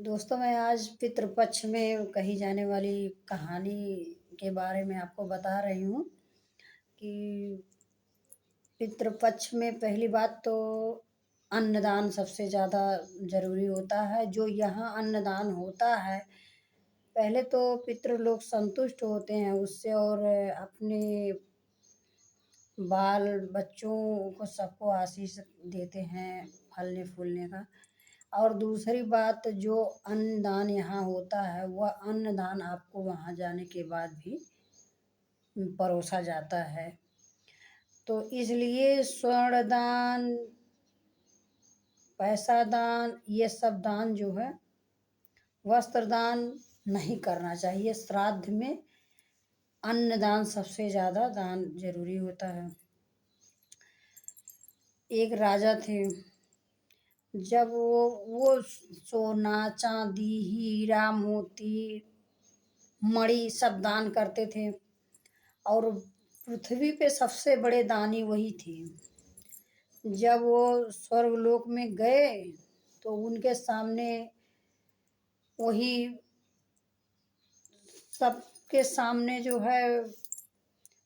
दोस्तों, मैं आज पितृपक्ष में कही जाने वाली कहानी के बारे में आपको बता रही हूँ कि पितृपक्ष में पहली बात तो अन्नदान सबसे ज़्यादा ज़रूरी होता है। जो यहाँ अन्नदान होता है, पहले तो पितृ लोग संतुष्ट होते हैं उससे और अपने बाल बच्चों को सबको आशीष देते हैं फलने-फूलने का। और दूसरी बात, जो अन्नदान यहाँ होता है वह अन्नदान आपको वहाँ जाने के बाद भी परोसा जाता है। तो इसलिए स्वर्ण दान, पैसा दान, ये सब दान जो है, वस्त्र दान नहीं करना चाहिए। श्राद्ध में अन्नदान सबसे ज़्यादा दान जरूरी होता है। एक राजा थे, जब वो सोना चांदी हीरा मोती मणि सब दान करते थे और पृथ्वी पे सबसे बड़े दानी वही थे। जब वो स्वर्गलोक में गए तो उनके सामने वही सबके सामने जो है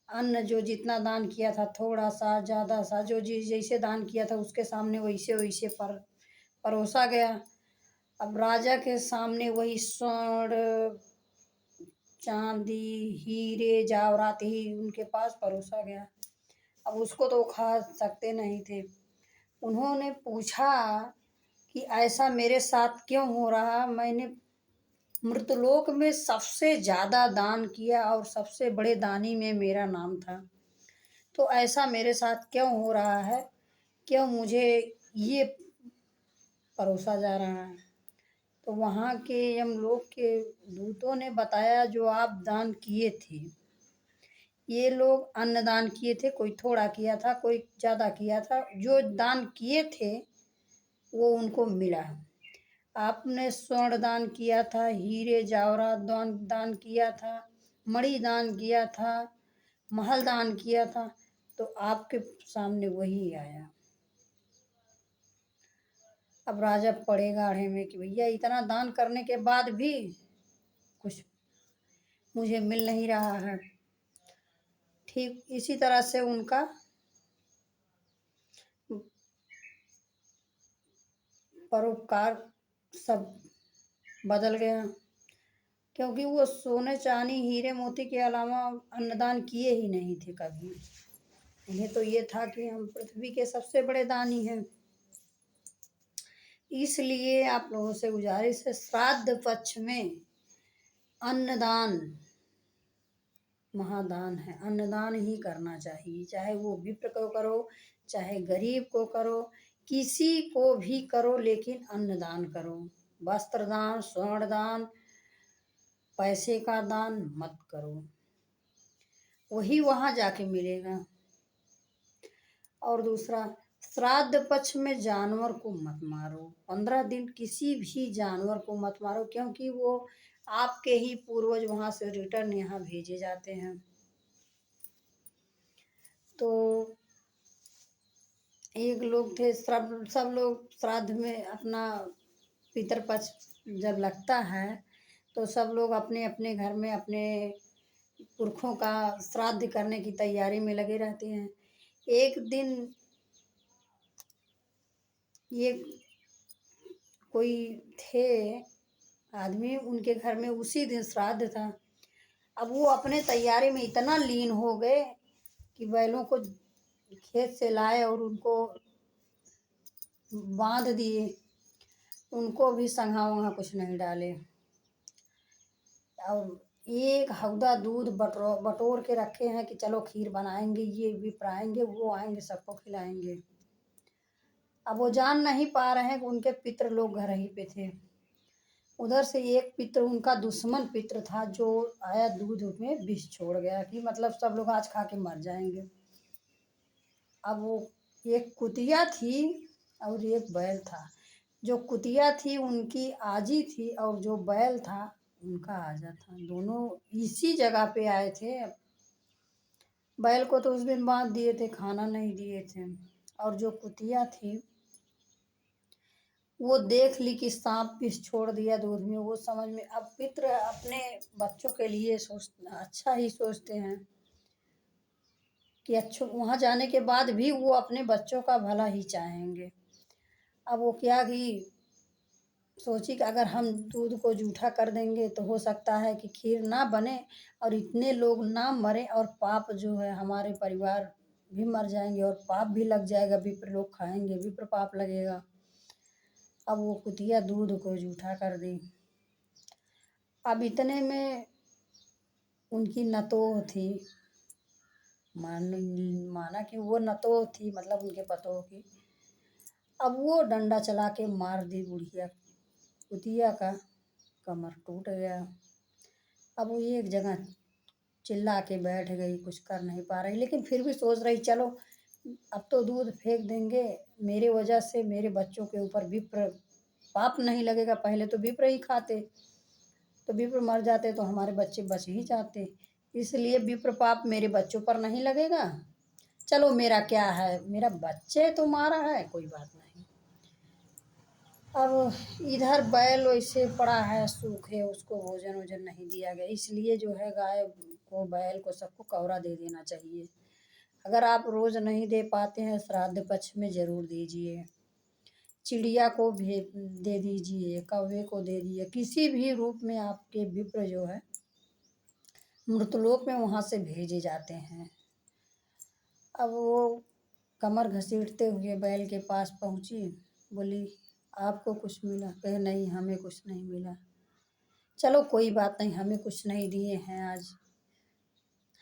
अन्न, जो जितना दान किया था, थोड़ा सा ज़्यादा सा, जो जैसे दान किया था उसके सामने वैसे वैसे परोसा गया। अब राजा के सामने वही स्वर्ण चांदी हीरे जवाहरात ही उनके पास परोसा गया। अब उसको तो खा सकते नहीं थे। उन्होंने पूछा कि ऐसा मेरे साथ क्यों हो रहा? मैंने मृतलोक में सबसे ज़्यादा दान किया और सबसे बड़े दानी में मेरा नाम था, तो ऐसा मेरे साथ क्यों हो रहा है? क्यों मुझे ये परोसा जा रहा है? तो वहाँ के यमलोक के दूतों ने बताया, जो आप दान किए थे, ये लोग अन्नदान किए थे, कोई थोड़ा किया था, कोई ज़्यादा किया था। जो दान किए थे वो उनको मिला। आपने स्वर्ण दान किया था, हीरे जवाहरात दान दान किया था, मणि दान किया था, महल दान किया था, तो आपके सामने वही आया। अब राजा पड़े गाढ़े में कि भैया इतना दान करने के बाद भी कुछ मुझे मिल नहीं रहा है। ठीक इसी तरह से उनका परोपकार सब बदल गया, क्योंकि वो सोने चांदी हीरे मोती के अलावा अन्नदान किए ही नहीं थे कभी। उन्हें तो ये था कि हम पृथ्वी के सबसे बड़े दानी हैं। इसलिए आप लोगों से गुजारिश है, श्राद्ध पक्ष में अन्नदान महादान है। अन्नदान ही करना चाहिए, चाहे वो विप्र को करो, चाहे गरीब को करो, किसी को भी करो, लेकिन अन्नदान करो। वस्त्र दान, स्वर्ण दान, पैसे का दान मत करो, वही वहां जाके मिलेगा। और दूसरा, श्राद्ध पक्ष में जानवर को मत मारो। 15 दिन किसी भी जानवर को मत मारो, क्योंकि वो आपके ही पूर्वज वहां से रिटर्न यहाँ भेजे जाते हैं। तो एक लोग थे, सब लोग श्राद्ध में अपना पितरपक्ष जब लगता है तो सब लोग अपने अपने घर में अपने पुरखों का श्राद्ध करने की तैयारी में लगे रहते हैं। एक दिन ये कोई थे आदमी, उनके घर में उसी दिन श्राद्ध था। अब वो अपने तैयारी में इतना लीन हो गए कि बैलों को खेत से लाए और उनको बांध दिए, उनको भी संघा वहाँ कुछ नहीं डाले। और एक हौदा दूध बटोर के रखे हैं कि चलो खीर बनाएंगे, ये भी आएंगे वो आएंगे सबको खिलाएंगे। अब वो जान नहीं पा रहे हैं कि उनके पितृ लोग घर ही पे थे। उधर से एक पितृ, उनका दुश्मन पितृ था, जो आया दूध में विष छोड़ गया कि मतलब सब लोग आज खा के मर जाएंगे। अब वो एक कुतिया थी और एक बैल था। जो कुतिया थी उनकी आजी थी और जो बैल था उनका आजा था। दोनों इसी जगह पे आए थे। बैल को तो उस दिन बांध दिए थे, खाना नहीं दिए थे। और जो कुतिया थी वो देख ली कि सांप विष छोड़ दिया दूध में, वो समझ में, अब पितृ अपने बच्चों के लिए अच्छा ही सोचते हैं कि अच्छो वहाँ जाने के बाद भी वो अपने बच्चों का भला ही चाहेंगे। अब वो क्या कि सोची कि अगर हम दूध को जूठा कर देंगे तो हो सकता है कि खीर ना बने और इतने लोग ना मरे और पाप जो है हमारे परिवार भी मर जाएंगे और पाप भी लग जाएगा, विप्र लोग खाएंगे, विप्र पाप लगेगा। अब वो कुतिया दूध को जूठा कर दी। अब इतने में उनकी नतोह थी, मान माना कि वो नतोह थी, मतलब उनके पतोह की। अब वो डंडा चला के मार दी बुढ़िया, कुतिया का कमर टूट गया। अब वो एक जगह चिल्ला के बैठ गई, कुछ कर नहीं पा रही, लेकिन फिर भी सोच रही चलो अब तो दूध फेंक देंगे, मेरे वजह से मेरे बच्चों के ऊपर विप्र पाप नहीं लगेगा। पहले तो विप्र ही खाते, तो विप्र मर जाते तो हमारे बच्चे बच ही जाते, इसलिए विप्र पाप मेरे बच्चों पर नहीं लगेगा। चलो मेरा क्या है, मेरा बच्चे तो मारा है, कोई बात नहीं। अब इधर बैल वैसे पड़ा है सूखे, उसको भोजन वोजन नहीं दिया गया, इसलिए जो है गाय को बैल को सबको कौरा दे देना चाहिए। अगर आप रोज नहीं दे पाते हैं, श्राद्ध पक्ष में जरूर दीजिए। चिड़िया को भी दे दीजिए, कौवे को दे दीजिए, किसी भी रूप में आपके विप्र जो है मृतलोक में वहां से भेजे जाते हैं। अब वो कमर घसीटते हुए बैल के पास पहुंची, बोली आपको कुछ मिला? कहे नहीं, हमें कुछ नहीं मिला। चलो कोई बात नहीं, हमें कुछ नहीं दिए हैं आज,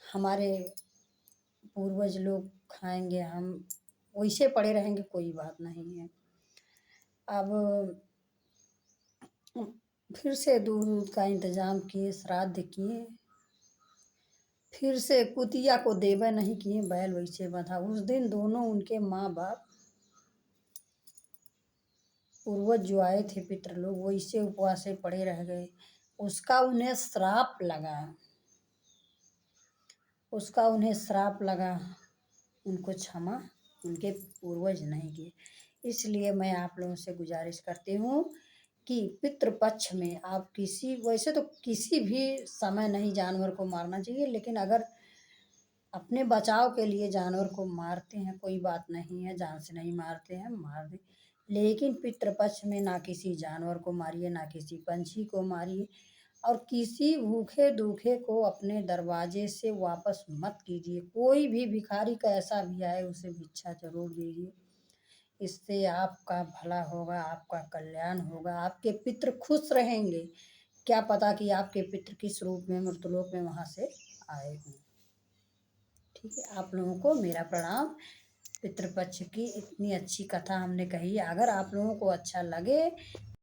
हमारे पूर्वज लोग खाएंगे, हम वैसे पड़े रहेंगे, कोई बात नहीं है। अब फिर से दूध का इंतजाम किए, श्राद्ध किए, फिर से कुतिया को देवे नहीं किए, बैल वैसे बंधा। उस दिन दोनों उनके माँ बाप पूर्वज जो आए थे पितृ लोग, वैसे उपवास से पड़े रह गए। उसका उन्हें श्राप लगा, उसका उन्हें श्राप लगा, उनको क्षमा उनके पूर्वज नहीं किए। इसलिए मैं आप लोगों से गुजारिश करती हूँ कि पितृपक्ष में आप वैसे तो किसी भी समय नहीं जानवर को मारना चाहिए, लेकिन अगर अपने बचाव के लिए जानवर को मारते हैं, कोई बात नहीं है, जान से नहीं मारते हैं, मार दे, लेकिन पितृपक्ष में ना किसी जानवर को मारिए, ना किसी पंछी को मारिए, और किसी भूखे दूखे को अपने दरवाजे से वापस मत कीजिए। कोई भी भिखारी का ऐसा भी आए, उसे भिक्षा जरूर दीजिए, इससे आपका भला होगा, आपका कल्याण होगा, आपके पितृ खुश रहेंगे। क्या पता कि आपके पितृ किस रूप में मृतलोक में वहां से आए हों। ठीक है, आप लोगों को मेरा प्रणाम। पितृपक्ष की इतनी अच्छी कथा हमने कही, अगर आप लोगों को अच्छा लगे